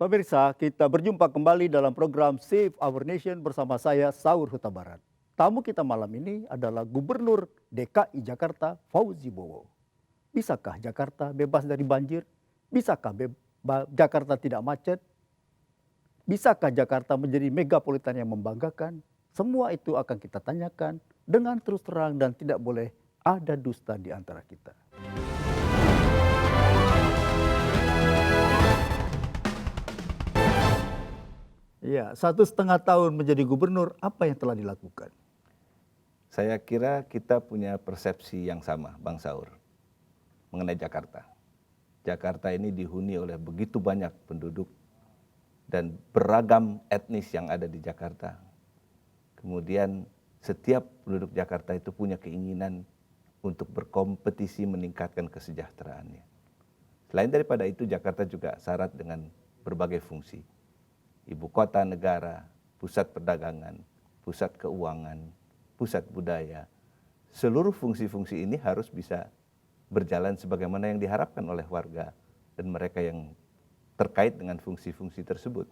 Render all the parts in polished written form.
Pemirsa, kita berjumpa kembali dalam program Save Our Nation bersama saya, Saur Huta Barat. Tamu kita malam ini adalah Gubernur DKI Jakarta, Fauzi Bowo. Bisakah Jakarta bebas dari banjir? Bisakah Jakarta tidak macet? Bisakah Jakarta menjadi megapolitan yang membanggakan? Semua itu akan kita tanyakan dengan terus terang dan tidak boleh ada dusta di antara kita. Ya, 1,5 tahun menjadi gubernur, apa yang telah dilakukan? Saya kira kita punya persepsi yang sama, Bang Saur, mengenai Jakarta. Jakarta ini dihuni oleh begitu banyak penduduk dan beragam etnis yang ada di Jakarta. Kemudian setiap penduduk Jakarta itu punya keinginan untuk berkompetisi meningkatkan kesejahteraannya. Selain daripada itu, Jakarta juga syarat dengan berbagai fungsi. Ibu kota negara, pusat perdagangan, pusat keuangan, pusat budaya. Seluruh fungsi-fungsi ini harus bisa berjalan sebagaimana yang diharapkan oleh warga dan mereka yang terkait dengan fungsi-fungsi tersebut.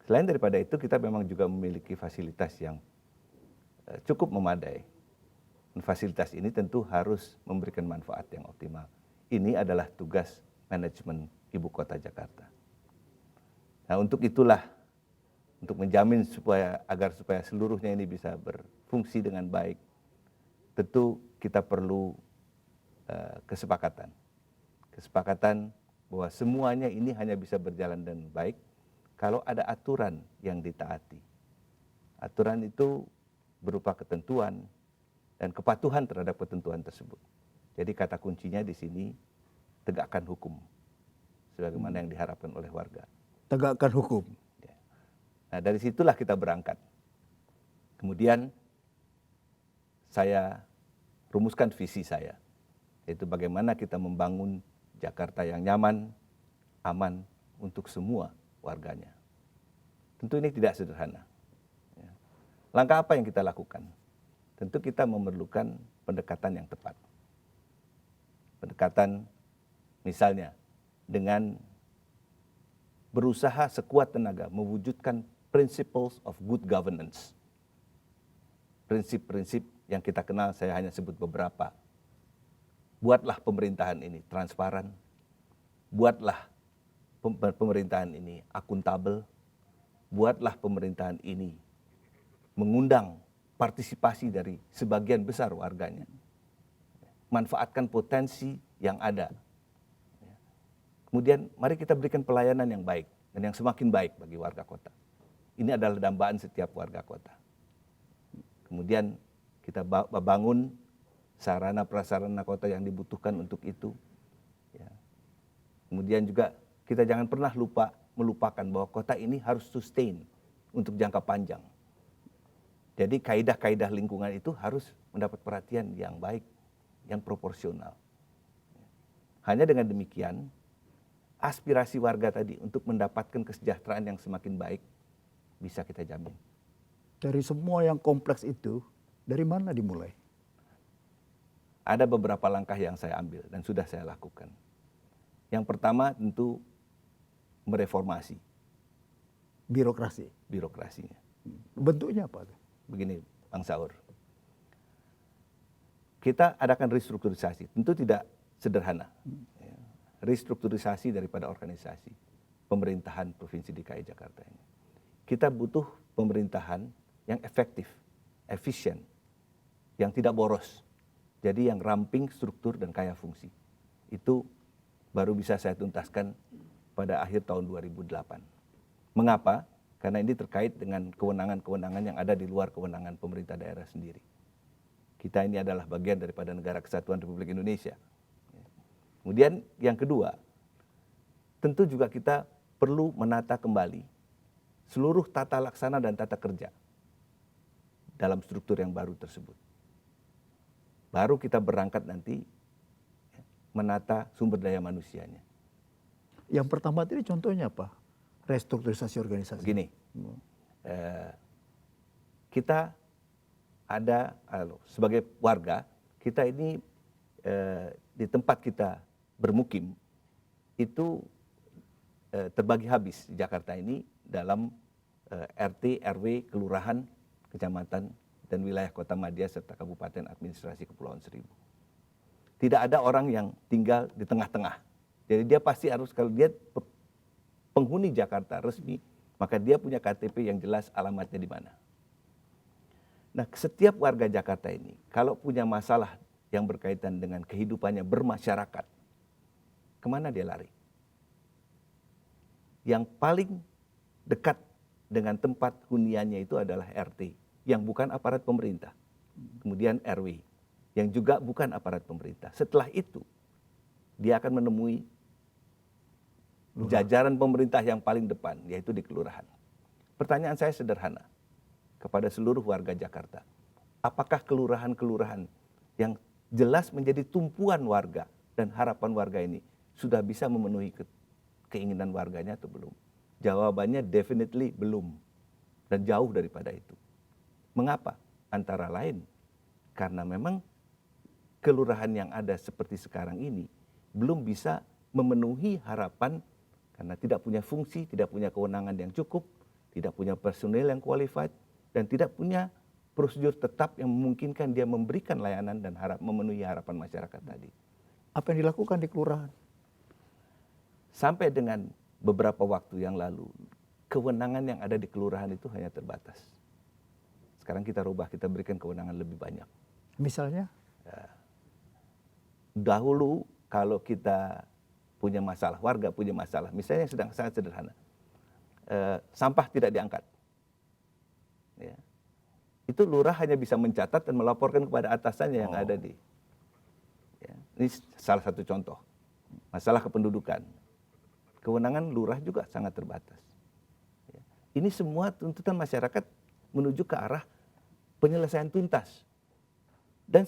Selain daripada itu, kita memang juga memiliki fasilitas yang cukup memadai. Dan fasilitas ini tentu harus memberikan manfaat yang optimal. Ini adalah tugas manajemen Ibu Kota Jakarta. Nah, untuk itulah, untuk menjamin agar seluruhnya ini bisa berfungsi dengan baik, tentu kita perlu kesepakatan. Kesepakatan bahwa semuanya ini hanya bisa berjalan dengan baik kalau ada aturan yang ditaati. Aturan itu berupa ketentuan dan kepatuhan terhadap ketentuan tersebut. Jadi kata kuncinya di sini, tegakkan hukum sebagaimana yang diharapkan oleh warga. Tegakkan hukum. Nah, dari situlah kita berangkat. Kemudian saya rumuskan visi saya, yaitu bagaimana kita membangun Jakarta yang nyaman, aman untuk semua warganya. Tentu ini tidak sederhana. Langkah apa yang kita lakukan? Tentu kita memerlukan pendekatan yang tepat. Pendekatan misalnya dengan berusaha sekuat tenaga mewujudkan principles of good governance. Prinsip-prinsip yang kita kenal, saya hanya sebut beberapa. Buatlah pemerintahan ini transparan, buatlah pemerintahan ini akuntabel, buatlah pemerintahan ini mengundang partisipasi dari sebagian besar warganya. Manfaatkan potensi yang ada. Kemudian mari kita berikan pelayanan yang baik dan yang semakin baik bagi warga kota. Ini adalah dambaan setiap warga kota. Kemudian kita bangun sarana prasarana kota yang dibutuhkan untuk itu. Kemudian juga kita jangan pernah melupakan bahwa kota ini harus sustain untuk jangka panjang. Jadi kaidah-kaidah lingkungan itu harus mendapat perhatian yang baik, yang proporsional. Hanya dengan demikian, aspirasi warga tadi untuk mendapatkan kesejahteraan yang semakin baik bisa kita jamin. Dari semua yang kompleks itu, dari mana dimulai? Ada beberapa langkah yang saya ambil dan sudah saya lakukan. Yang pertama tentu mereformasi birokrasinya. Bentuknya apa? Begini, Bang Saur. Kita adakan restrukturisasi, tentu tidak sederhana. Restrukturisasi daripada organisasi pemerintahan Provinsi DKI Jakarta ini. Kita butuh pemerintahan yang efektif, efisien, yang tidak boros. Jadi yang ramping struktur dan kaya fungsi. Itu baru bisa saya tuntaskan pada akhir tahun 2008. Mengapa? Karena ini terkait dengan kewenangan-kewenangan yang ada di luar kewenangan pemerintah daerah sendiri. Kita ini adalah bagian daripada Negara Kesatuan Republik Indonesia. Kemudian yang kedua, tentu juga kita perlu menata kembali seluruh tata laksana dan tata kerja dalam struktur yang baru tersebut. Baru kita berangkat nanti menata sumber daya manusianya. Yang pertama tadi contohnya apa? Restrukturisasi organisasi. Begini, kita ada sebagai warga, kita ini di tempat kita bermukim itu terbagi habis di Jakarta ini dalam RT, RW, kelurahan, kecamatan, dan wilayah Kota Madia serta Kabupaten Administrasi Kepulauan Seribu. Tidak ada orang yang tinggal di tengah-tengah. Jadi dia pasti harus, kalau dia penghuni Jakarta resmi, maka dia punya KTP yang jelas alamatnya di mana. Nah, setiap warga Jakarta ini kalau punya masalah yang berkaitan dengan kehidupannya bermasyarakat, kemana dia lari? Yang paling dekat dengan tempat huniannya itu adalah RT, yang bukan aparat pemerintah. Kemudian RW, yang juga bukan aparat pemerintah. Setelah itu, dia akan menemui jajaran pemerintah yang paling depan, yaitu di kelurahan. Pertanyaan saya sederhana kepada seluruh warga Jakarta. Apakah kelurahan-kelurahan yang jelas menjadi tumpuan warga dan harapan warga ini sudah bisa memenuhi keinginan warganya atau belum? Jawabannya definitely belum, dan jauh daripada itu. Mengapa? Antara lain karena memang kelurahan yang ada seperti sekarang ini belum bisa memenuhi harapan karena tidak punya fungsi, tidak punya kewenangan yang cukup, tidak punya personel yang qualified, dan tidak punya prosedur tetap yang memungkinkan dia memberikan layanan dan memenuhi harapan masyarakat tadi. Apa yang dilakukan di kelurahan? Sampai dengan beberapa waktu yang lalu, kewenangan yang ada di kelurahan itu hanya terbatas. Sekarang kita rubah, kita berikan kewenangan lebih banyak. Misalnya? Dahulu kalau kita punya masalah, warga punya masalah, misalnya yang sedang sangat sederhana, sampah tidak diangkat. Ya. Itu lurah hanya bisa mencatat dan melaporkan kepada atasannya yang ada di. Ya. Ini salah satu contoh. Masalah kependudukan. Kewenangan lurah juga sangat terbatas. Ya. Ini semua tuntutan masyarakat menuju ke arah penyelesaian tuntas. Dan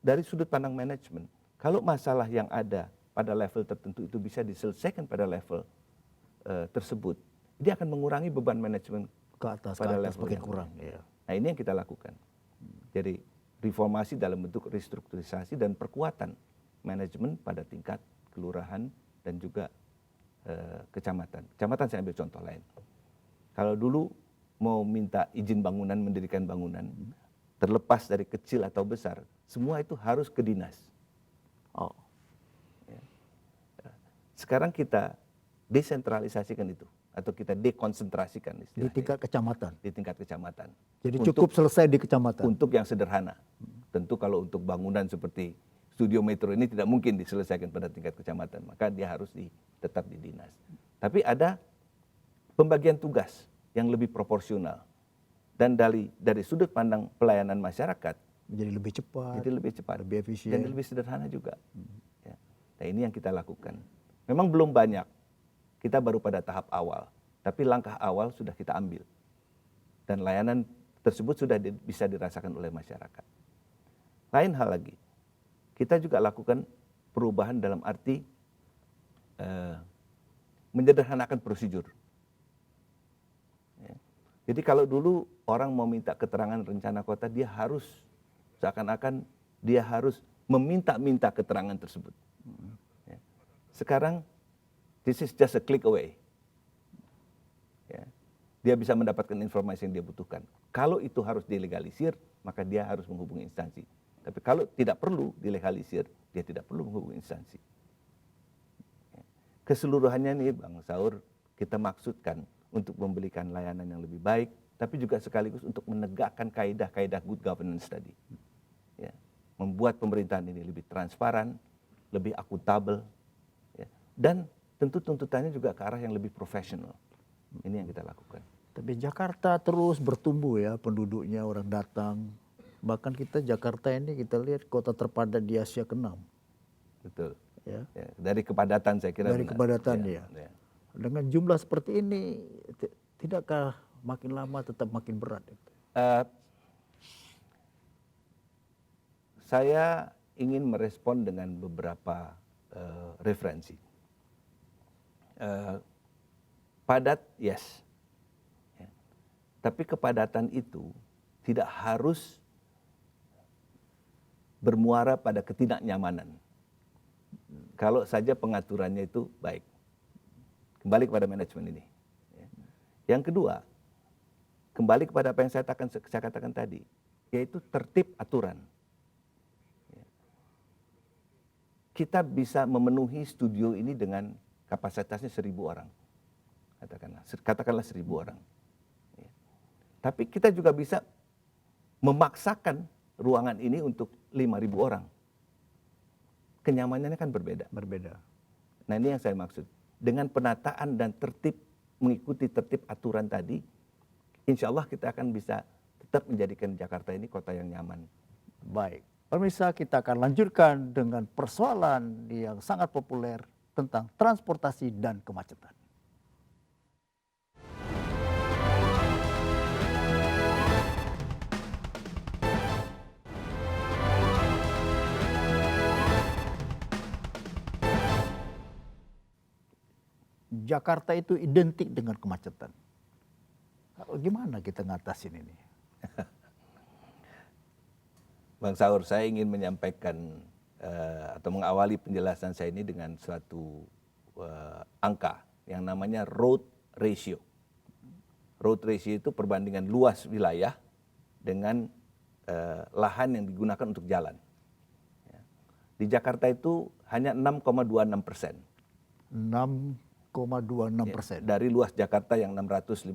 dari sudut pandang manajemen, kalau masalah yang ada pada level tertentu itu bisa diselesaikan pada level tersebut, dia akan mengurangi beban manajemen Ke atas pada level makin yang kurang. lain. Ya. Nah, ini yang kita lakukan. Jadi reformasi dalam bentuk restrukturisasi dan perkuatan manajemen pada tingkat kelurahan dan juga kecamatan. Kecamatan saya ambil contoh lain. Kalau dulu mau minta izin bangunan, mendirikan bangunan, terlepas dari kecil atau besar, semua itu harus ke dinas. Ya. Sekarang kita desentralisasikan itu, atau kita dekonsentrasikan Di tingkat kecamatan. di tingkat kecamatan. Jadi cukup selesai di kecamatan. Untuk yang sederhana. Tentu kalau untuk bangunan seperti studio metro ini tidak mungkin diselesaikan pada tingkat kecamatan, maka dia harus tetap di dinas. Tapi ada pembagian tugas yang lebih proporsional, dan dari sudut pandang pelayanan masyarakat Menjadi lebih cepat. jadi lebih cepat, lebih efisien. dan lebih sederhana juga. Ya. Nah, ini yang kita lakukan. Memang belum banyak, kita baru pada tahap awal, tapi langkah awal sudah kita ambil, dan layanan tersebut sudah bisa dirasakan oleh masyarakat. Lain hal lagi, kita juga lakukan perubahan dalam arti menyederhanakan prosedur. Ya. Jadi kalau dulu orang mau minta keterangan rencana kota, dia harus seakan-akan dia harus meminta-minta keterangan tersebut. Ya. Sekarang this is just a click away. Ya. Dia bisa mendapatkan informasi yang dia butuhkan. Kalau itu harus dilegalisir, maka dia harus menghubungi instansi. Tapi kalau tidak perlu dilegalisir, dia tidak perlu menghubungi instansi. Ya. Keseluruhannya nih Bang Saur, kita maksudkan untuk memberikan layanan yang lebih baik, tapi juga sekaligus untuk menegakkan kaidah-kaidah good governance tadi. Ya. Membuat pemerintahan ini lebih transparan, lebih akuntabel, ya. Dan tentu tuntutannya juga ke arah yang lebih profesional. Ini yang kita lakukan. Tapi Jakarta terus bertumbuh ya, penduduknya, orang datang. Bahkan kita Jakarta ini kita lihat kota terpadat di Asia ke-6. Betul. Ya. Ya, dari kepadatan saya kira. Dari benar. kepadatan Ya, ya. ya. Dengan jumlah seperti ini, tidakkah makin lama tetap makin berat? Saya ingin merespon dengan beberapa referensi. Padat, yes. Ya. Tapi kepadatan itu tidak harus bermuara pada ketidaknyamanan. Kalau saja pengaturannya itu baik. Kembali kepada manajemen ini. Ya. Yang kedua, kembali kepada apa yang saya katakan tadi, yaitu tertib aturan. Ya. Kita bisa memenuhi studio ini dengan kapasitasnya 1.000 orang. Katakanlah 1.000 orang. Ya. Tapi kita juga bisa memaksakan ruangan ini untuk 5.000 orang. Kenyamanannya kan berbeda. Berbeda. Nah ini yang saya maksud. Dengan penataan dan tertib, mengikuti tertib aturan tadi, insya Allah kita akan bisa tetap menjadikan Jakarta ini kota yang nyaman. Baik, pemirsa, kita akan lanjutkan dengan persoalan yang sangat populer tentang transportasi dan kemacetan. Jakarta itu identik dengan kemacetan. Gimana kita ngatasin ini? Bang Saur, saya ingin menyampaikan atau mengawali penjelasan saya ini dengan suatu angka yang namanya road ratio. Road ratio itu perbandingan luas wilayah dengan lahan yang digunakan untuk jalan. Ya. Di Jakarta itu hanya 6,26%. 6,26%. Dari luas Jakarta yang 657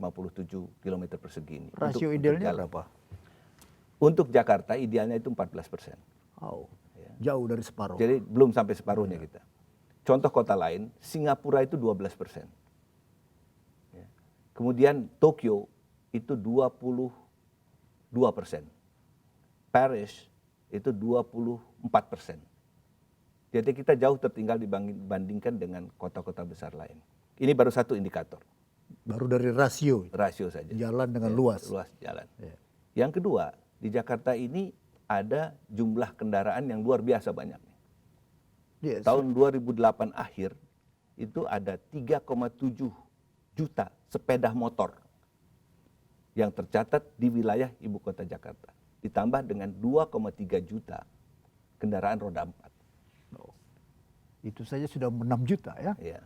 km persegi ini. Rasio idealnya berapa? Untuk Jakarta idealnya itu 14%. Oh, jauh dari separuh. Jadi belum sampai separuhnya kita. Contoh kota lain, Singapura itu 12%. Ya. Kemudian Tokyo itu 22%. Paris itu 24%. Jadi kita jauh tertinggal dibandingkan dengan kota-kota besar lain. Ini baru satu indikator. Baru dari rasio. Rasio saja. Jalan dengan luas. Luas jalan. Ya. Yang kedua, di Jakarta ini ada jumlah kendaraan yang luar biasa banyaknya. Yes. Tahun 2008 akhir itu ada 3,7 juta sepeda motor yang tercatat di wilayah ibu kota Jakarta. Ditambah dengan 2,3 juta kendaraan roda 4. Oh. Itu saja sudah 6 juta ya. Ya.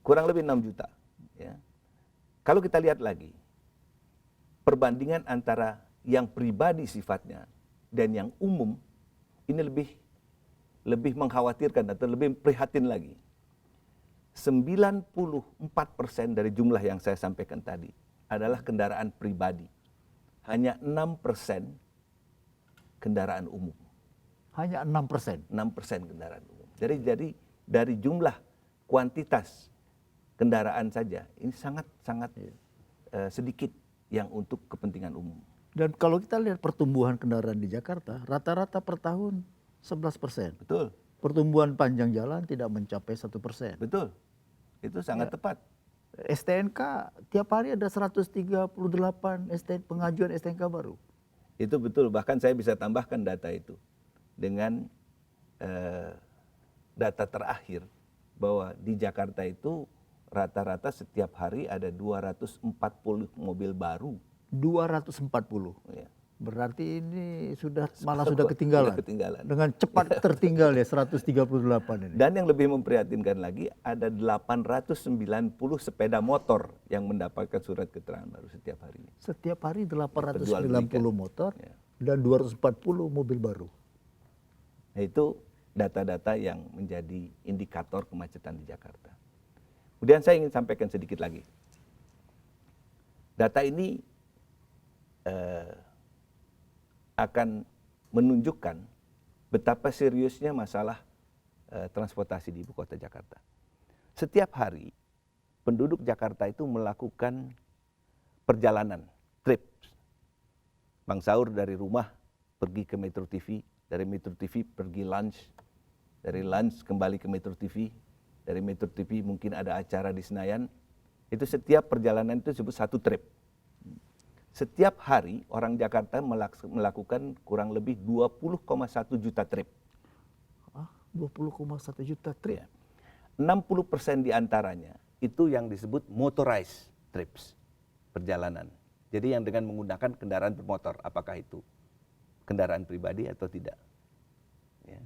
Kurang lebih 6 juta. Ya. Kalau kita lihat lagi, perbandingan antara yang pribadi sifatnya dan yang umum, ini lebih mengkhawatirkan atau lebih prihatin lagi. 94% dari jumlah yang saya sampaikan tadi adalah kendaraan pribadi. Hanya 6% kendaraan umum. Hanya 6%. 6% kendaraan umum. Jadi dari jumlah kuantitas kendaraan saja, ini sangat sedikit yang untuk kepentingan umum. Dan kalau kita lihat pertumbuhan kendaraan di Jakarta, rata-rata per tahun 11%. Betul. Pertumbuhan panjang jalan tidak mencapai 1%. Betul. Itu sangat tepat. STNK tiap hari ada 138 pengajuan STNK baru. Itu betul, bahkan saya bisa tambahkan data itu dengan data terakhir bahwa di Jakarta itu rata-rata setiap hari ada 240 mobil baru. 240. Ya. Berarti ini malah sudah ketinggalan. ketinggalan. Dengan cepat tertinggal ya 138 ini. Dan yang lebih memprihatinkan lagi ada 890 sepeda motor yang mendapatkan surat keterangan baru setiap hari. Setiap hari 890 motor Ya. dan 240 mobil baru. Nah, itu data-data yang menjadi indikator kemacetan di Jakarta. Kemudian saya ingin sampaikan sedikit lagi. Data ini akan menunjukkan betapa seriusnya masalah transportasi di ibu kota Jakarta. Setiap hari penduduk Jakarta itu melakukan perjalanan, trip. Bang Saur dari rumah pergi ke Metro TV, dari Metro TV pergi lunch, dari lunch kembali ke Metro TV, dari Metro TV mungkin ada acara di Senayan. Itu setiap perjalanan itu disebut satu trip. Setiap hari orang Jakarta melakukan kurang lebih 20,1 juta trip. 20,1 juta trip. Ya. 60% diantaranya itu yang disebut motorized trips, perjalanan. Jadi yang dengan menggunakan kendaraan bermotor, apakah itu kendaraan pribadi atau tidak. Ya.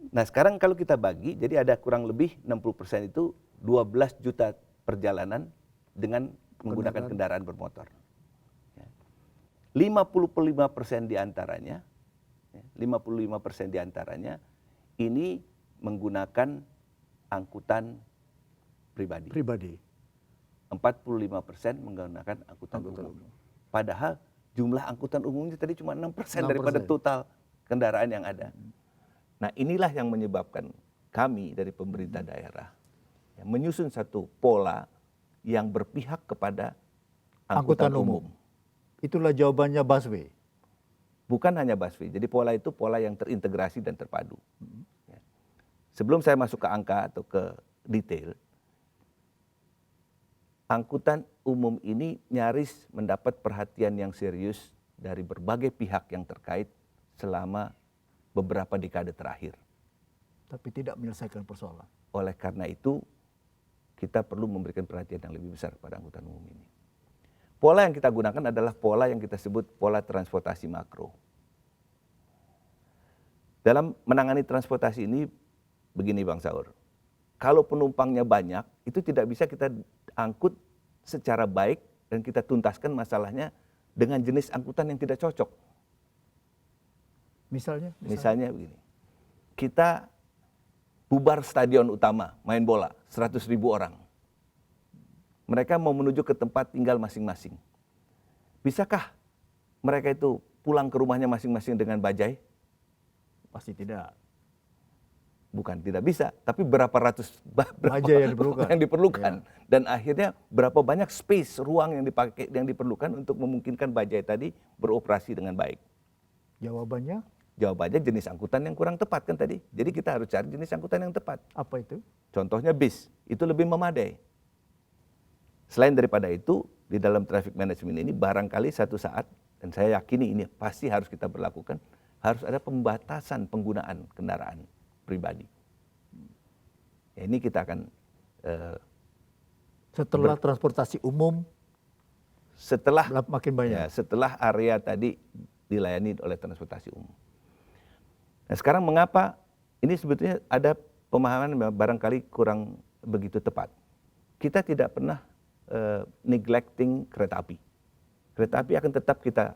Nah sekarang kalau kita bagi, jadi ada kurang lebih 60% itu 12 juta perjalanan dengan menggunakan kendaraan bermotor. 55% diantaranya, 55% diantaranya ini menggunakan angkutan pribadi. 45% menggunakan angkutan umum. Padahal jumlah angkutan umumnya tadi cuma 6% daripada total kendaraan yang ada. Nah, inilah yang menyebabkan kami dari pemerintah daerah menyusun satu pola yang berpihak kepada angkutan umum. Itulah jawabannya busway. Bukan hanya busway, jadi pola itu pola yang terintegrasi dan terpadu. Sebelum saya masuk ke angka atau ke detail, angkutan umum ini nyaris mendapat perhatian yang serius dari berbagai pihak yang terkait selama beberapa dekade terakhir. Tapi tidak menyelesaikan persoalan. Oleh karena itu, kita perlu memberikan perhatian yang lebih besar pada angkutan umum ini. Pola yang kita gunakan adalah pola yang kita sebut pola transportasi makro. Dalam menangani transportasi ini, begini Bang Saur, kalau penumpangnya banyak, itu tidak bisa kita angkut secara baik dan kita tuntaskan masalahnya dengan jenis angkutan yang tidak cocok. Misalnya begini, kita bubar stadion utama, main bola, 100.000 orang. Mereka mau menuju ke tempat tinggal masing-masing. Bisakah mereka itu pulang ke rumahnya masing-masing dengan bajai? Pasti tidak. Bukan tidak bisa, tapi berapa ratus bajai yang diperlukan. Ya. Dan akhirnya berapa banyak space, ruang yang diperlukan untuk memungkinkan bajai tadi beroperasi dengan baik. Jawabannya jenis angkutan yang kurang tepat kan tadi. Jadi kita harus cari jenis angkutan yang tepat. Apa itu? Contohnya bis, itu lebih memadai. Selain daripada itu, di dalam traffic management ini barangkali satu saat, dan saya yakini ini pasti harus kita berlakukan, harus ada pembatasan penggunaan kendaraan pribadi. Ya, ini kita akan setelah transportasi umum, setelah makin banyak. Ya, setelah area tadi dilayani oleh transportasi umum. Nah, sekarang mengapa ini sebetulnya ada pemahaman yang barangkali kurang begitu tepat. Kita tidak pernah neglecting kereta api. Kereta api akan tetap kita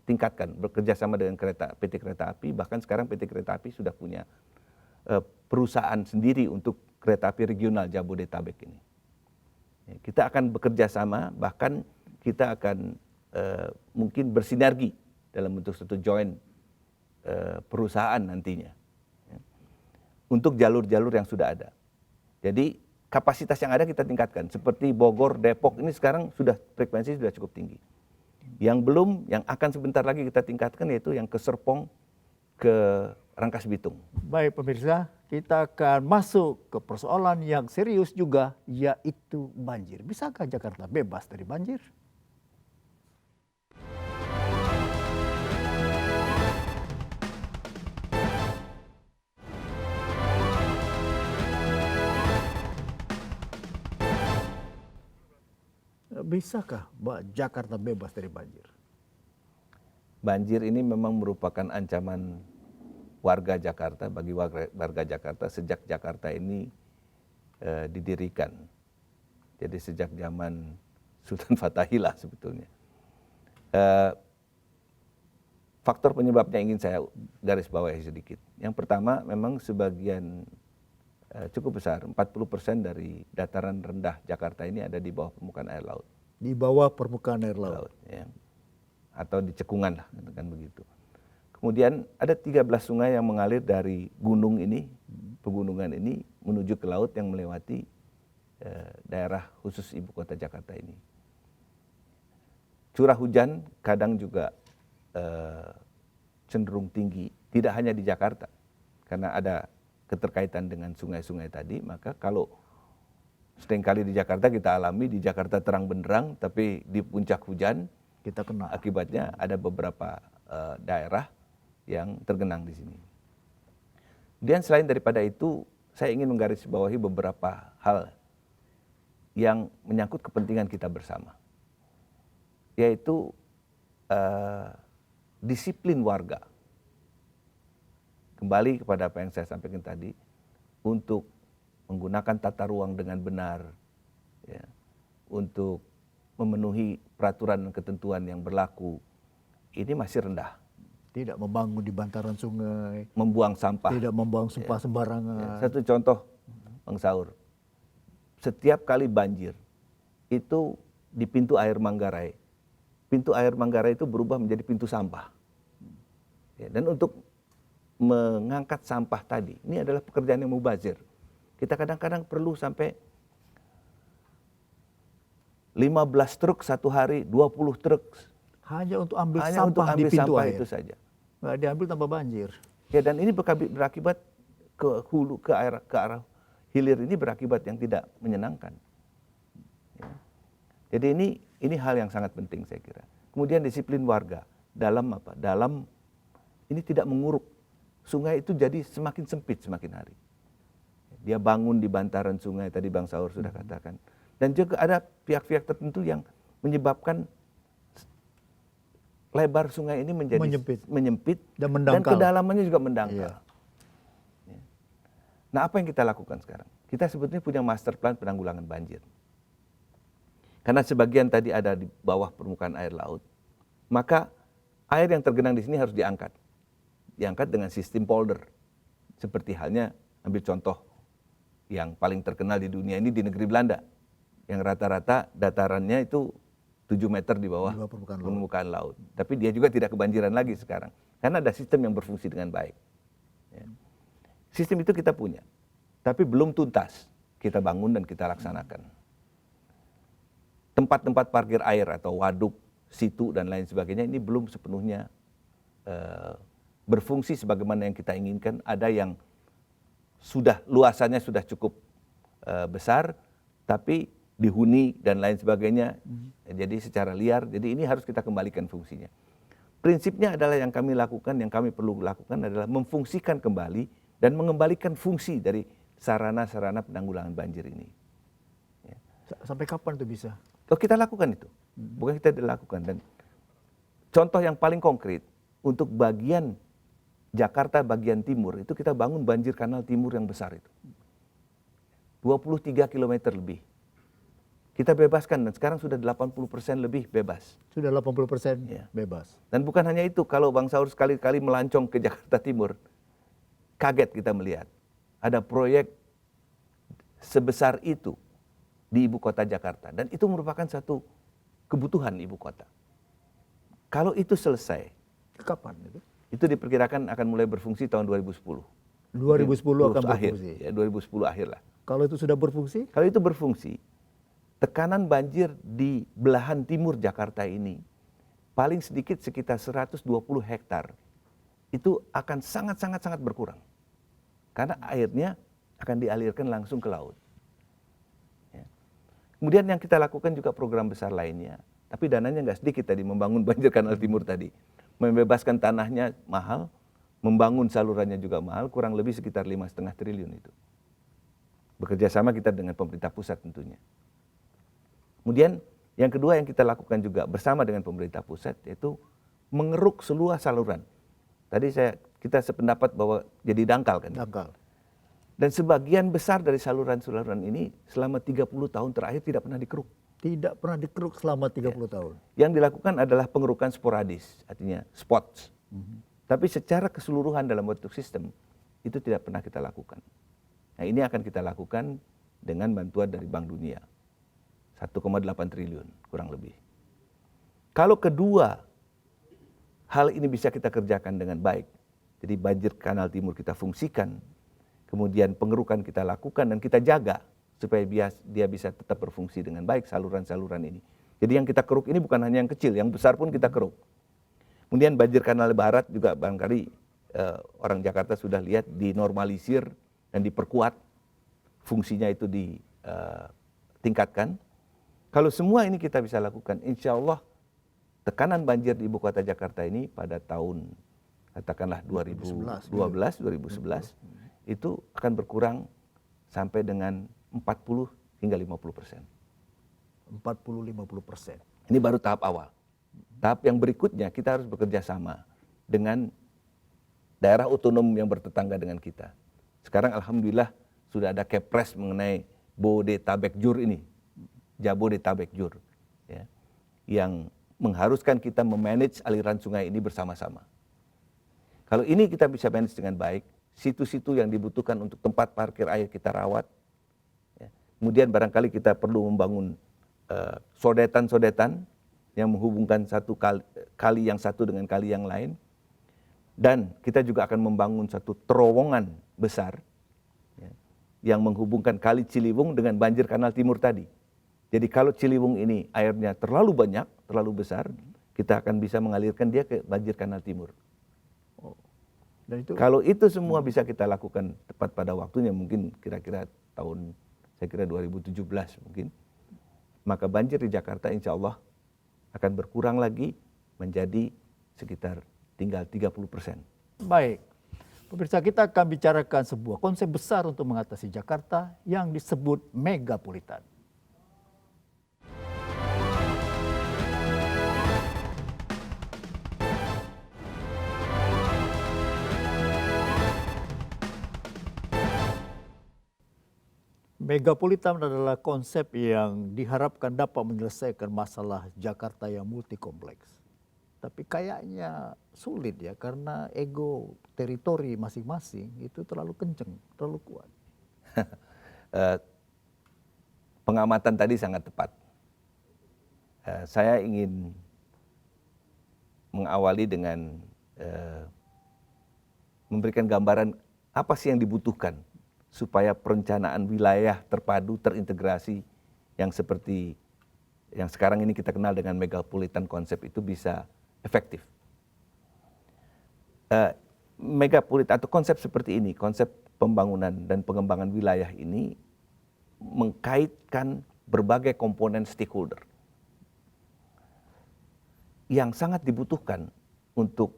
tingkatkan, bekerja sama dengan PT Kereta Api, bahkan sekarang PT Kereta Api sudah punya perusahaan sendiri untuk kereta api regional Jabodetabek ini. Ya, kita akan bekerja sama, bahkan kita akan mungkin bersinergi dalam bentuk satu joint perusahaan nantinya. Ya, untuk jalur-jalur yang sudah ada. Jadi kapasitas yang ada kita tingkatkan, seperti Bogor, Depok ini sekarang frekuensi sudah cukup tinggi. Yang belum, yang akan sebentar lagi kita tingkatkan yaitu yang ke Serpong, ke Rangkas Bitung. Baik pemirsa, kita akan masuk ke persoalan yang serius juga, yaitu banjir. Bisakah Jakarta bebas dari banjir? Bisakah Jakarta bebas dari banjir? Banjir ini memang merupakan ancaman warga Jakarta, bagi warga Jakarta sejak Jakarta ini didirikan. Jadi sejak zaman Sultan Fathahilah sebetulnya. Faktor penyebabnya ingin saya garis bawahi sedikit. Yang pertama memang sebagian cukup besar, 40% dari dataran rendah Jakarta ini ada di bawah permukaan air laut. Di bawah permukaan air laut. Ya. Atau di cekungan lah, katakan begitu. Kemudian ada 13 sungai yang mengalir dari gunung ini, pegunungan ini, menuju ke laut yang melewati daerah khusus ibu kota Jakarta ini. Curah hujan kadang juga cenderung tinggi, tidak hanya di Jakarta, karena ada keterkaitan dengan sungai-sungai tadi, maka kalau seringkali di Jakarta kita alami, di Jakarta terang benderang, tapi di puncak hujan, kita kena. Akibatnya ada beberapa daerah yang tergenang di sini. Dan selain daripada itu, saya ingin menggarisbawahi beberapa hal yang menyangkut kepentingan kita bersama, yaitu disiplin warga. Kembali kepada apa yang saya sampaikan tadi, untuk menggunakan tata ruang dengan benar, ya, untuk memenuhi peraturan dan ketentuan yang berlaku, ini masih rendah. Tidak membangun di bantaran sungai, Membuang sampah. tidak membuang sampah sembarangan. Ya, satu contoh, Bang Saur, setiap kali banjir, itu di pintu air Manggarai itu berubah menjadi pintu sampah. Ya, dan untuk mengangkat sampah tadi, ini adalah pekerjaan yang mubazir. Kita kadang-kadang perlu sampai 15 truk satu hari, 20 truk Hanya untuk ambil hanya untuk sampah di ambil pintu sampah air. itu saja. Nggak diambil tambah banjir. Ya, dan ini berakibat ke hulu, ke arah hilir ini berakibat yang tidak menyenangkan. Ya. Jadi ini hal yang sangat penting saya kira. Kemudian disiplin warga dalam apa? Dalam ini tidak menguruk. Sungai itu jadi semakin sempit semakin hari. Dia bangun di bantaran sungai, tadi Bang Saur sudah katakan. Dan juga ada pihak-pihak tertentu yang menyebabkan lebar sungai ini menjadi menyempit dan dan mendangkal. kedalamannya juga mendangkal. Iya. Ya. Nah, apa yang kita lakukan sekarang? Kita sebetulnya punya master plan penanggulangan banjir. Karena sebagian tadi ada di bawah permukaan air laut, maka air yang tergenang di sini harus diangkat. Diangkat dengan sistem polder. Seperti halnya, ambil contoh yang paling terkenal di dunia ini di negeri Belanda. Yang rata-rata datarannya itu 7 meter di bawah permukaan laut. Tapi dia juga tidak kebanjiran lagi sekarang. Karena ada sistem yang berfungsi dengan baik. Ya. Sistem itu kita punya. Tapi belum tuntas. Kita bangun dan kita laksanakan. Tempat-tempat parkir air atau waduk, situ dan lain sebagainya ini belum sepenuhnya berfungsi sebagaimana yang kita inginkan. Ada yang sudah luasannya sudah cukup besar, tapi dihuni dan lain sebagainya, jadi secara liar. Jadi ini harus kita kembalikan fungsinya. Prinsipnya adalah yang kami lakukan, yang kami perlu lakukan adalah memfungsikan kembali dan mengembalikan fungsi dari sarana-sarana penanggulangan banjir ini. Ya. Sampai kapan itu bisa? Oh, kita lakukan itu, bukan kita tidak lakukan. Dan contoh yang paling konkret untuk bagian Jakarta bagian timur itu kita bangun banjir kanal timur yang besar itu, 23 km lebih. Kita bebaskan dan sekarang sudah 80% lebih bebas. Sudah 80% Ya. bebas. Dan bukan hanya itu, kalau Bang Saur sekali-kali melancong ke Jakarta Timur, kaget kita melihat ada proyek sebesar itu di ibu kota Jakarta. Dan itu merupakan satu kebutuhan ibu kota. Kalau itu selesai, Kapan itu? itu diperkirakan akan mulai berfungsi tahun 2010. 2010 akan akhir, berfungsi. ya 2010 akhir lah. Kalau itu sudah berfungsi? Kalau itu berfungsi, tekanan banjir di belahan timur Jakarta ini paling sedikit sekitar 120 hektar itu akan sangat berkurang. Karena airnya akan dialirkan langsung ke laut. Ya. Kemudian yang kita lakukan juga program besar lainnya, tapi dananya nggak sedikit tadi, membangun banjir kanal timur tadi. Membebaskan tanahnya mahal, membangun salurannya juga mahal, kurang lebih sekitar 5,5 triliun itu. Bekerja sama kita dengan pemerintah pusat tentunya. Kemudian yang kedua yang kita lakukan juga bersama dengan pemerintah pusat yaitu mengeruk seluruh saluran. Tadi kita sependapat bahwa jadi dangkal kan. Dangkal. Dan sebagian besar dari saluran-saluran ini selama 30 tahun terakhir tidak pernah dikeruk. Tidak pernah dikeruk selama 30 tahun. Yang dilakukan adalah pengerukan sporadis, artinya spots. Tapi secara keseluruhan dalam bentuk sistem itu tidak pernah kita lakukan. Nah, ini akan kita lakukan dengan bantuan dari Bank Dunia. 1,8 triliun kurang lebih. Kalau kedua hal ini bisa kita kerjakan dengan baik, jadi banjir kanal timur kita fungsikan, kemudian pengerukan kita lakukan dan kita jaga supaya dia bisa tetap berfungsi dengan baik saluran-saluran ini. Jadi yang kita keruk ini bukan hanya yang kecil, yang besar pun kita keruk. Kemudian banjir kanal barat juga barangkali orang Jakarta sudah lihat dinormalisir dan diperkuat, fungsinya itu ditingkatkan. Kalau semua ini kita bisa lakukan, insya Allah tekanan banjir di ibu kota Jakarta ini pada tahun katakanlah 2012, 2011 itu akan berkurang sampai dengan 40 hingga 50%. 40-50%. Ini baru tahap awal. Tahap yang berikutnya kita harus bekerja sama dengan daerah otonom yang bertetangga dengan kita. Sekarang alhamdulillah sudah ada Kepres mengenai Bodetabek-Jur ini, Jabodetabek-Jur, ya, yang mengharuskan kita memanage aliran sungai ini bersama-sama. Kalau ini kita bisa manage dengan baik, situ-situ yang dibutuhkan untuk tempat parkir air kita rawat, ya. Kemudian barangkali kita perlu membangun sodetan-sodetan yang menghubungkan satu kali yang satu dengan kali yang lain, dan kita juga akan membangun satu terowongan besar, ya, yang menghubungkan Kali Ciliwung dengan banjir Kanal Timur tadi. Jadi kalau Ciliwung ini airnya terlalu banyak, terlalu besar, kita akan bisa mengalirkan dia ke banjir Kanal Timur. Dan itu, Kalau itu semua bisa kita lakukan tepat pada waktunya, mungkin kira-kira tahun, saya kira 2017 mungkin, maka banjir di Jakarta insya Allah akan berkurang lagi menjadi sekitar tinggal 30%. baik. Pemirsa, kita akan bicarakan sebuah konsep besar untuk mengatasi Jakarta yang disebut megapolitan. Megapolitan adalah konsep yang diharapkan dapat menyelesaikan masalah Jakarta yang multikompleks. Tapi kayaknya sulit ya, karena ego teritori masing-masing itu terlalu kenceng, terlalu kuat. Pengamatan tadi sangat tepat. Saya ingin mengawali dengan memberikan gambaran apa sih yang dibutuhkan supaya perencanaan wilayah terpadu, terintegrasi yang seperti yang sekarang ini kita kenal dengan megapolitan konsep itu bisa efektif. Megapolitan atau konsep seperti ini, konsep pembangunan dan pengembangan wilayah ini mengkaitkan berbagai komponen stakeholder yang sangat dibutuhkan untuk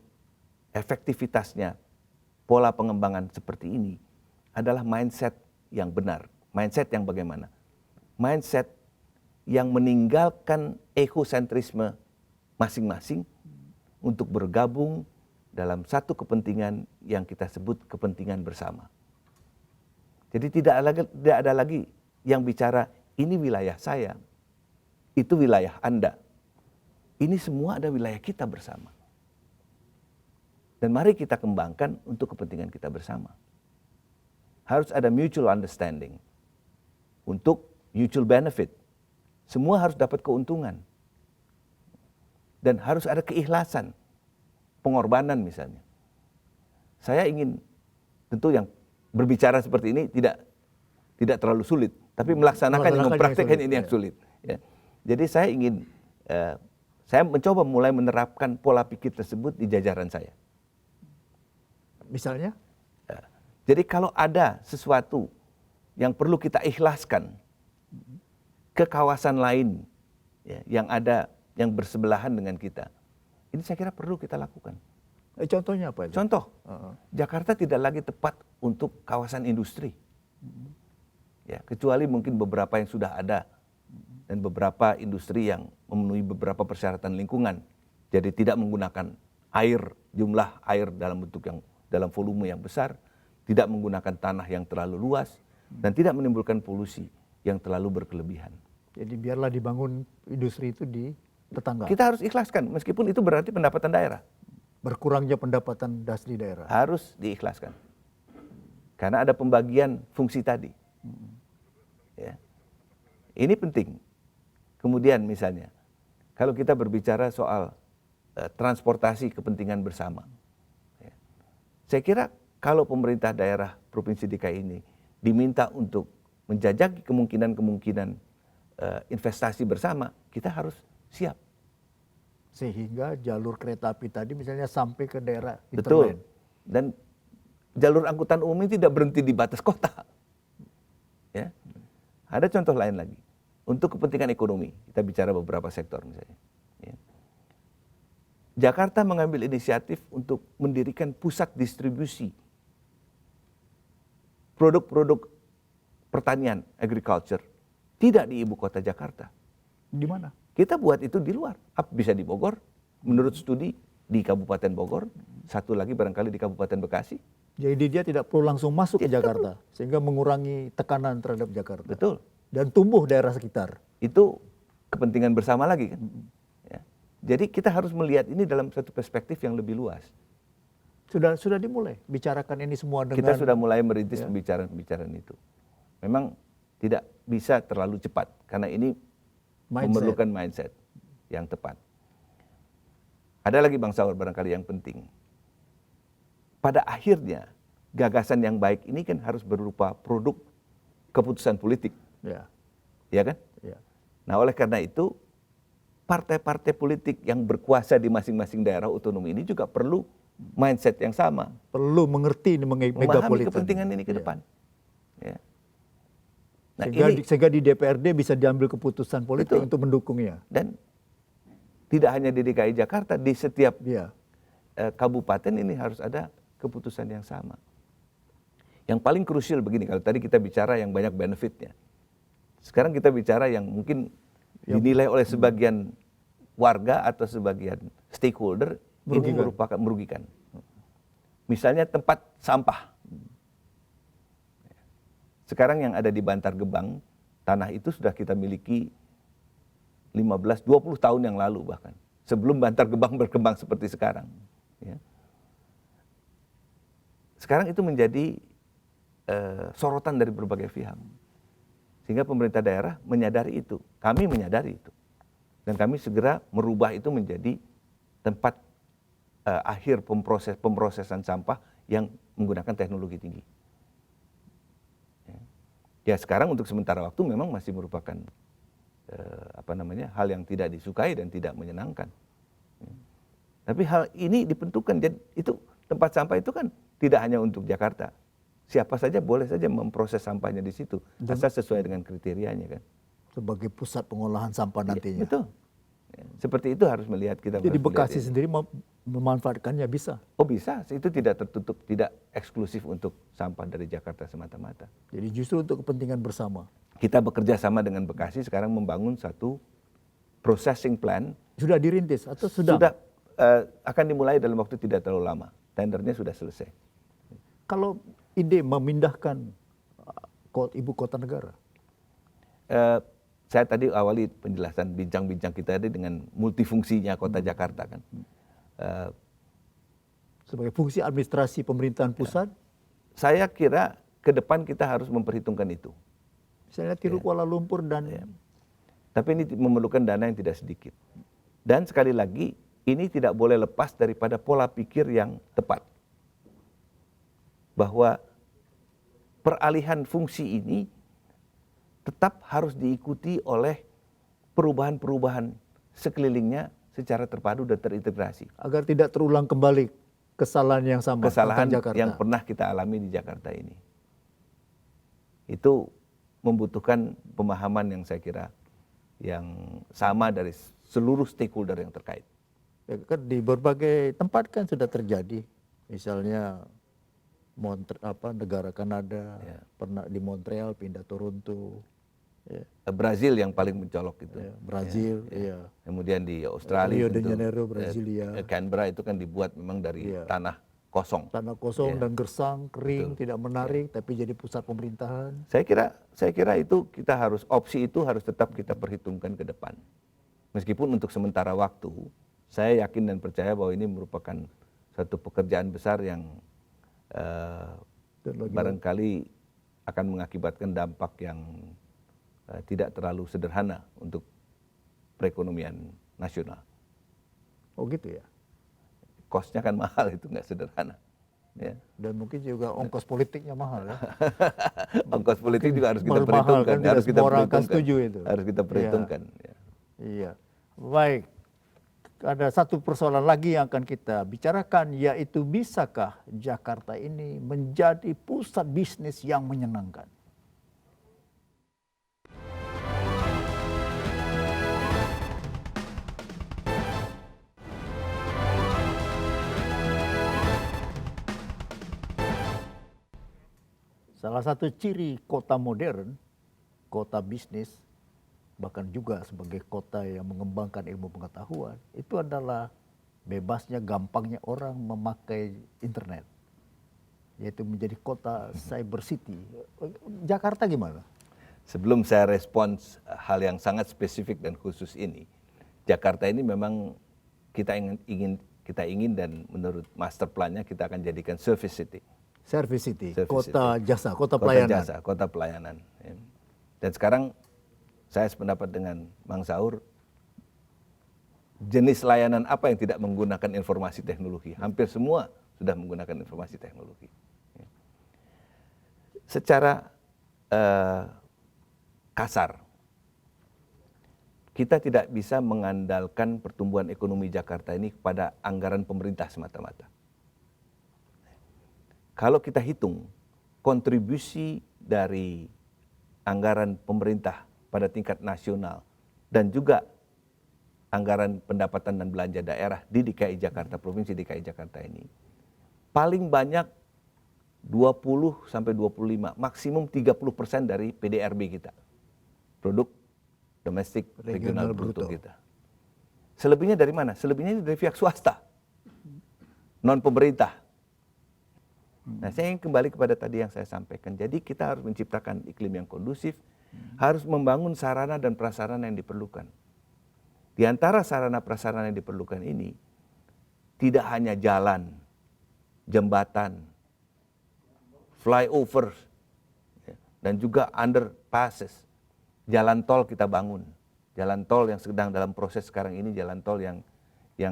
efektivitasnya pola pengembangan seperti ini adalah mindset yang benar. Mindset yang bagaimana? Mindset yang meninggalkan egosentrisme masing-masing untuk bergabung dalam satu kepentingan yang kita sebut kepentingan bersama. Jadi tidak ada lagi yang bicara ini wilayah saya, itu wilayah Anda. Ini semua ada wilayah kita bersama. Dan mari kita kembangkan untuk kepentingan kita bersama. Harus ada mutual understanding untuk mutual benefit. Semua harus dapat keuntungan. Dan harus ada keikhlasan, pengorbanan misalnya. Saya ingin tentu yang berbicara seperti ini tidak terlalu sulit, tapi melaksanakan yang mempraktekkan ini yang sulit. Ya. Jadi saya ingin, saya mencoba mulai menerapkan pola pikir tersebut di jajaran saya. Misalnya? Jadi kalau ada sesuatu yang perlu kita ikhlaskan ke kawasan lain, ya, yang bersebelahan dengan kita, ini saya kira perlu kita lakukan. Contohnya apa itu? Contoh, Jakarta tidak lagi tepat untuk kawasan industri. Ya, kecuali mungkin beberapa yang sudah ada dan beberapa industri yang memenuhi beberapa persyaratan lingkungan. Jadi tidak menggunakan jumlah air dalam bentuk yang dalam volume yang besar, tidak menggunakan tanah yang terlalu luas, dan tidak menimbulkan polusi yang terlalu berkelebihan. Jadi biarlah dibangun industri itu di tetangga. Kita harus ikhlaskan, meskipun itu berarti pendapatan daerah. Berkurangnya pendapatan dasar daerah. Harus diikhlaskan. Karena ada pembagian fungsi tadi. Ya. Ini penting. Kemudian misalnya, kalau kita berbicara soal transportasi kepentingan bersama. Ya. Saya kira kalau pemerintah daerah Provinsi DKI ini diminta untuk menjajaki kemungkinan-kemungkinan investasi bersama, kita harus siap. Sehingga jalur kereta api tadi misalnya sampai ke daerah Betul. hinterland. Dan jalur angkutan umum ini tidak berhenti di batas kota. Ya. Ada contoh lain lagi. Untuk kepentingan ekonomi, kita bicara beberapa sektor misalnya. Ya. Jakarta mengambil inisiatif untuk mendirikan pusat distribusi produk-produk pertanian, agriculture, tidak di ibu kota Jakarta. Di mana? Kita buat itu di luar. Bisa di Bogor, menurut studi di Kabupaten Bogor, satu lagi barangkali di Kabupaten Bekasi. Jadi dia tidak perlu langsung masuk ke Jakarta, sehingga mengurangi tekanan terhadap Jakarta. Betul. Dan tumbuh daerah sekitar. Itu kepentingan bersama lagi kan. Ya. Jadi kita harus melihat ini dalam satu perspektif yang lebih luas. Sudah dimulai bicarakan ini semua dengan. Kita sudah mulai merintis pembicaraan itu. Memang tidak bisa terlalu cepat karena ini memerlukan mindset yang tepat. Ada lagi Bang Saur barangkali yang penting. Pada akhirnya gagasan yang baik ini kan harus berupa produk keputusan politik. Ya. Ya kan? Ya. Nah oleh karena itu partai-partai politik yang berkuasa di masing-masing daerah otonom ini juga perlu mindset yang sama. Perlu mengerti ini Memahami megapolitan. kepentingan ini ke depan. Ya. Nah, sehingga di DPRD bisa diambil keputusan politik betul, untuk mendukungnya. Dan tidak hanya di DKI Jakarta, di setiap kabupaten ini harus ada keputusan yang sama. Yang paling krusial begini, kalau tadi kita bicara yang banyak benefitnya. Sekarang kita bicara yang mungkin dinilai oleh sebagian warga atau sebagian stakeholder ini merugikan. Misalnya tempat sampah. Sekarang yang ada di Bantar Gebang, tanah itu sudah kita miliki 15-20 tahun yang lalu bahkan. Sebelum Bantar Gebang berkembang seperti sekarang. Ya. Sekarang itu menjadi sorotan dari berbagai pihak. Sehingga pemerintah daerah menyadari itu. Kami menyadari itu. Dan kami segera merubah itu menjadi tempat akhir pemrosesan sampah yang menggunakan teknologi tinggi. Ya sekarang untuk sementara waktu memang masih merupakan hal yang tidak disukai dan tidak menyenangkan. Tapi hal ini dibentukkan, jadi itu tempat sampah itu kan tidak hanya untuk Jakarta. Siapa saja boleh saja memproses sampahnya di situ, asal sesuai dengan kriterianya kan. Sebagai pusat pengolahan sampah nantinya. Betul. Ya, seperti itu harus melihat kita. Jadi Bekasi sendiri memanfaatkannya bisa? Oh bisa, itu tidak tertutup, tidak eksklusif untuk sampah dari Jakarta semata-mata. Jadi justru untuk kepentingan bersama. Kita bekerja sama dengan Bekasi sekarang membangun satu processing plan. Sudah dirintis atau sudah? Sudah akan dimulai dalam waktu tidak terlalu lama. Tendernya sudah selesai. Kalau ide memindahkan ibu kota negara? Saya tadi awali penjelasan bincang-bincang kita tadi dengan multifungsinya kota Jakarta kan. Sebagai fungsi administrasi pemerintahan pusat? Saya kira ke depan kita harus memperhitungkan itu. Misalnya tiru Kuala Lumpur dan... Tapi ini memerlukan dana yang tidak sedikit. Dan sekali lagi, ini tidak boleh lepas daripada pola pikir yang tepat. Bahwa peralihan fungsi ini tetap harus diikuti oleh perubahan-perubahan sekelilingnya secara terpadu dan terintegrasi. Agar tidak terulang kembali kesalahan yang sama. Kesalahan yang pernah kita alami di Jakarta ini. Itu membutuhkan pemahaman yang saya kira yang sama dari seluruh stakeholder yang terkait. Ya, kan di berbagai tempat kan sudah terjadi. Misalnya negara Kanada, pernah di Montreal pindah Toronto. Ya. Brazil yang paling mencolok itu. Ya, Brazil, iya. Kemudian di Australia, Rio de Janeiro, Brasilia. Canberra itu kan dibuat memang dari tanah kosong. Tanah kosong dan gersang, kering, tidak menarik, tapi jadi pusat pemerintahan. Saya kira itu kita harus, opsi itu harus tetap kita perhitungkan ke depan. Meskipun untuk sementara waktu, saya yakin dan percaya bahwa ini merupakan satu pekerjaan besar yang barangkali akan mengakibatkan dampak yang tidak terlalu sederhana untuk perekonomian nasional. Oh gitu ya? Kosnya kan mahal, itu nggak sederhana. Ya. Dan mungkin juga ongkos politiknya mahal ya? Ongkos politik juga harus kita mahal, perhitungkan. Kan harus kita perhitungkan. Setuju itu. Harus kita perhitungkan. Ya. Iya. Baik. Ada satu persoalan lagi yang akan kita bicarakan, yaitu bisakah Jakarta ini menjadi pusat bisnis yang menyenangkan? Salah satu ciri kota modern, kota bisnis, bahkan juga sebagai kota yang mengembangkan ilmu pengetahuan, itu adalah bebasnya, gampangnya orang memakai internet, yaitu menjadi kota cyber city. Jakarta gimana? Sebelum saya respons hal yang sangat spesifik dan khusus ini, Jakarta ini memang kita ingin dan menurut master plan-nya kita akan jadikan service city. Service city, Service kota city. jasa, kota pelayanan. Kota pelayanan. Ya. Dan sekarang saya sependapat dengan Bang Saur, jenis layanan apa yang tidak menggunakan informasi teknologi? Hampir semua sudah menggunakan informasi teknologi. Ya. Secara kasar, kita tidak bisa mengandalkan pertumbuhan ekonomi Jakarta ini kepada anggaran pemerintah semata-mata. Kalau kita hitung kontribusi dari anggaran pemerintah pada tingkat nasional dan juga anggaran pendapatan dan belanja daerah di DKI Jakarta, Provinsi DKI Jakarta ini, paling banyak 20 sampai 25, maksimum 30% dari PDRB kita. Produk domestik regional bruto kita. Selebihnya dari mana? Selebihnya dari pihak swasta, non pemerintah. Nah, saya ingin kembali kepada tadi yang saya sampaikan. Jadi kita harus menciptakan iklim yang kondusif, harus membangun sarana dan prasarana yang diperlukan. Di antara sarana prasarana yang diperlukan ini, tidak hanya jalan, jembatan, flyover, dan juga underpasses. Jalan tol kita bangun. Jalan tol yang sedang dalam proses sekarang ini, jalan tol yang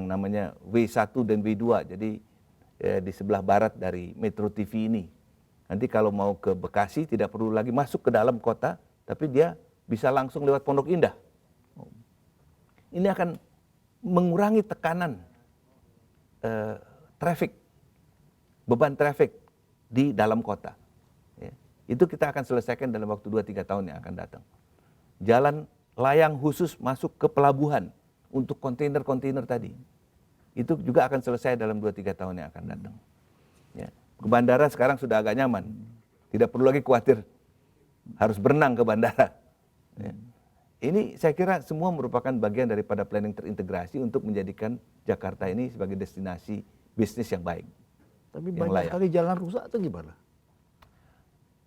namanya W1 dan W2. Jadi di sebelah barat dari Metro TV ini. Nanti kalau mau ke Bekasi tidak perlu lagi masuk ke dalam kota, tapi dia bisa langsung lewat Pondok Indah. Ini akan mengurangi tekanan traffic, beban traffic di dalam kota. Ya. Itu kita akan selesaikan dalam waktu 2-3 tahun yang akan datang. Jalan layang khusus masuk ke pelabuhan untuk kontainer-kontainer tadi. Itu juga akan selesai dalam 2-3 tahun yang akan datang. Ya. Ke bandara sekarang sudah agak nyaman. Tidak perlu lagi khawatir harus berenang ke bandara. Ya. Ini saya kira semua merupakan bagian daripada planning terintegrasi untuk menjadikan Jakarta ini sebagai destinasi bisnis yang baik. Tapi banyak kali jalan rusak itu gimana?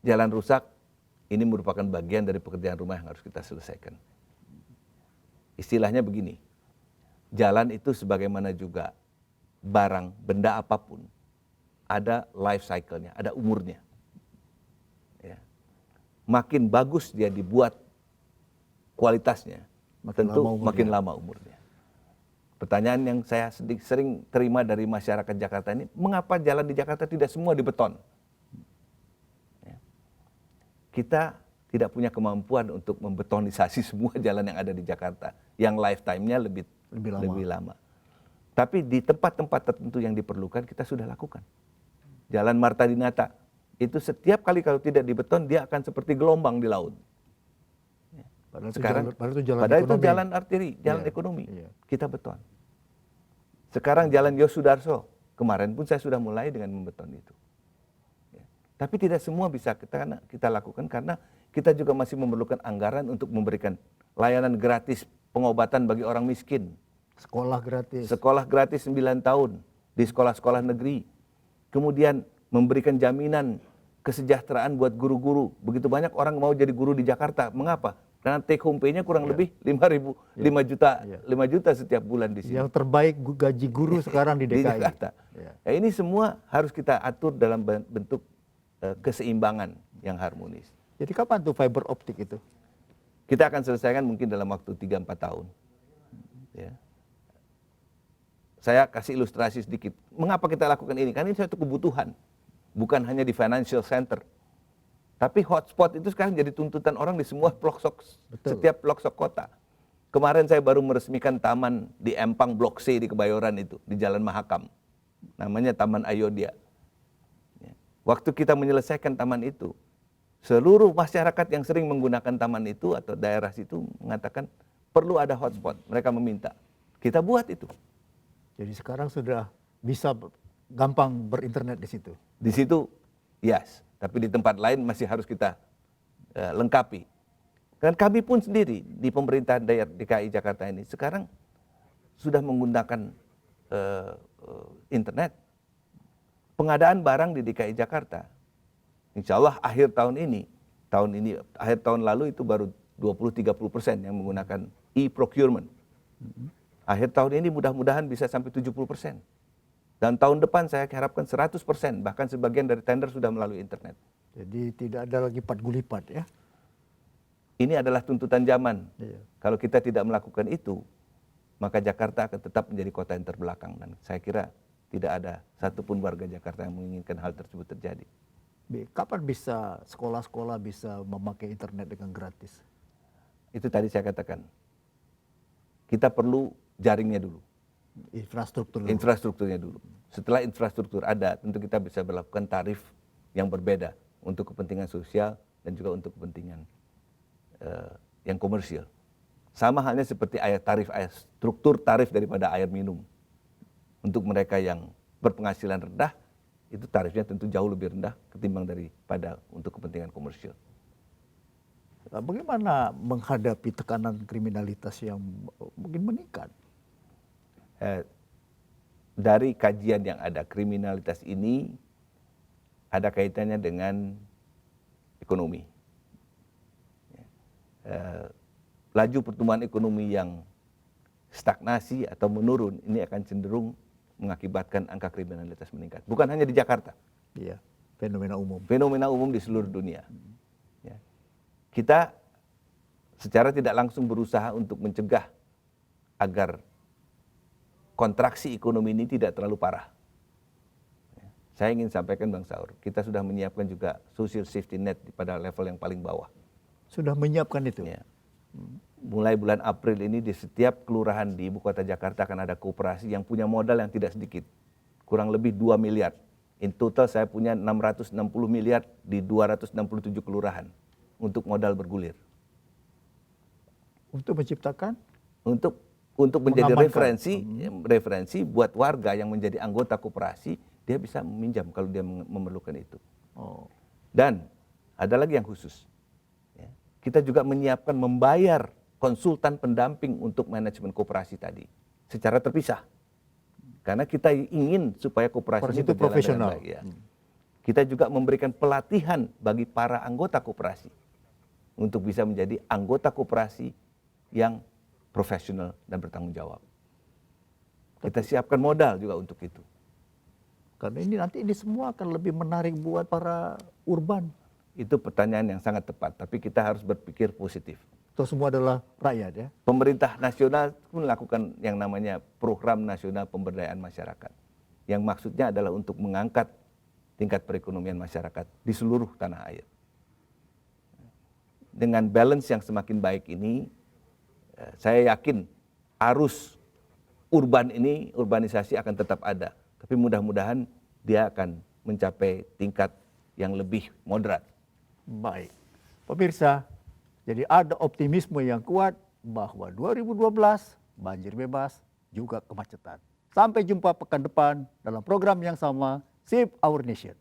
Jalan rusak ini merupakan bagian dari pekerjaan rumah yang harus kita selesaikan. Istilahnya begini, jalan itu sebagaimana juga barang, benda apapun, ada life cycle-nya, ada umurnya. Ya. Makin bagus dia dibuat kualitasnya, tentu makin lama umurnya. Pertanyaan yang saya sering terima dari masyarakat Jakarta ini, mengapa jalan di Jakarta tidak semua dibeton? Ya. Kita tidak punya kemampuan untuk membetonisasi semua jalan yang ada di Jakarta, yang lifetime-nya lebih lama. Tapi di tempat-tempat tertentu yang diperlukan kita sudah lakukan. Jalan Marta Dinata, itu setiap kali kalau tidak dibeton dia akan seperti gelombang di laut. Padahal itu jalan arteri, jalan ekonomi. Kita beton. Sekarang jalan Yosudarso, kemarin pun saya sudah mulai dengan membeton itu. Tapi tidak semua bisa kita lakukan karena kita juga masih memerlukan anggaran untuk memberikan layanan gratis pengobatan bagi orang miskin. Sekolah gratis. Sekolah gratis 9 tahun di sekolah-sekolah negeri. Kemudian memberikan jaminan kesejahteraan buat guru-guru. Begitu banyak orang mau jadi guru di Jakarta. Mengapa? Karena take home pay-nya kurang lebih 5 juta setiap bulan di sini. Yang terbaik gaji guru sekarang di DKI. Di Jakarta. Ya, ini semua harus kita atur dalam bentuk keseimbangan yang harmonis. Jadi kapan tuh fiber optik itu? Kita akan selesaikan mungkin dalam waktu 3-4 tahun. Ya. Saya kasih ilustrasi sedikit. Mengapa kita lakukan ini? Karena ini suatu kebutuhan. Bukan hanya di financial center. Tapi hotspot itu sekarang jadi tuntutan orang di semua pelosok, setiap pelosok kota. Kemarin saya baru meresmikan taman di Empang Blok C di Kebayoran itu, di Jalan Mahakam. Namanya Taman Ayodhya. Ya. Waktu kita menyelesaikan taman itu, seluruh masyarakat yang sering menggunakan taman itu atau daerah situ mengatakan perlu ada hotspot. Mereka meminta. Kita buat itu. Jadi sekarang sudah bisa gampang berinternet di situ. Di situ, yes. Tapi di tempat lain masih harus kita lengkapi. Dan kami pun sendiri di pemerintahan daerah DKI Jakarta ini sekarang sudah menggunakan internet. Pengadaan barang di DKI Jakarta, insya Allah akhir tahun ini, akhir tahun lalu itu baru 20-30% yang menggunakan e-procurement. Akhir tahun ini mudah-mudahan bisa sampai 70%. Dan tahun depan saya harapkan 100%, bahkan sebagian dari tender sudah melalui internet. Jadi tidak ada lagi pat gulipat ya. Ini adalah tuntutan zaman. Iya. Kalau kita tidak melakukan itu, maka Jakarta akan tetap menjadi kota yang terbelakang. Dan saya kira tidak ada satupun warga Jakarta yang menginginkan hal tersebut terjadi. Kapan bisa sekolah-sekolah bisa memakai internet dengan gratis? Itu tadi saya katakan. Kita perlu jaringnya dulu. Infrastruktur dulu. Infrastrukturnya dulu. Setelah infrastruktur ada, tentu kita bisa melakukan tarif yang berbeda untuk kepentingan sosial dan juga untuk kepentingan yang komersial. Sama halnya seperti struktur tarif daripada air minum. Untuk mereka yang berpenghasilan rendah, itu tarifnya tentu jauh lebih rendah ketimbang daripada untuk kepentingan komersial. Bagaimana menghadapi tekanan kriminalitas yang mungkin meningkat? Dari kajian yang ada, kriminalitas ini ada kaitannya dengan ekonomi. Laju pertumbuhan ekonomi yang stagnasi atau menurun ini akan cenderung mengakibatkan angka kriminalitas meningkat. Bukan hanya di Jakarta. Iya, fenomena umum. Fenomena umum di seluruh dunia. Ya. Kita secara tidak langsung berusaha untuk mencegah agar kontraksi ekonomi ini tidak terlalu parah. Ya. Saya ingin sampaikan Bang Saur, kita sudah menyiapkan juga social safety net pada level yang paling bawah. Sudah menyiapkan itu? Ya. Mulai bulan April ini di setiap kelurahan di ibu kota Jakarta akan ada koperasi yang punya modal yang tidak sedikit. Kurang lebih 2 miliar. In total saya punya 660 miliar di 267 kelurahan untuk modal bergulir. Untuk menciptakan? Untuk menjadi referensi buat warga yang menjadi anggota koperasi, dia bisa meminjam kalau dia memerlukan itu. Oh. Dan ada lagi yang khusus. Kita juga menyiapkan membayar konsultan pendamping untuk manajemen koperasi tadi secara terpisah. Karena kita ingin supaya koperasi itu profesional. baik, ya. Kita juga memberikan pelatihan bagi para anggota koperasi untuk bisa menjadi anggota koperasi yang profesional dan bertanggung jawab. Kita siapkan modal juga untuk itu. Karena ini semua akan lebih menarik buat para urban. Itu pertanyaan yang sangat tepat, tapi kita harus berpikir positif. Itu semua adalah rakyat ya? Pemerintah nasional pun melakukan yang namanya program nasional pemberdayaan masyarakat. Yang maksudnya adalah untuk mengangkat tingkat perekonomian masyarakat di seluruh tanah air. Dengan balance yang semakin baik ini, saya yakin arus urbanisasi akan tetap ada. Tapi mudah-mudahan dia akan mencapai tingkat yang lebih moderat. Baik, pemirsa, jadi ada optimisme yang kuat bahwa 2012 banjir bebas juga kemacetan. Sampai jumpa pekan depan dalam program yang sama, Save Our Nation.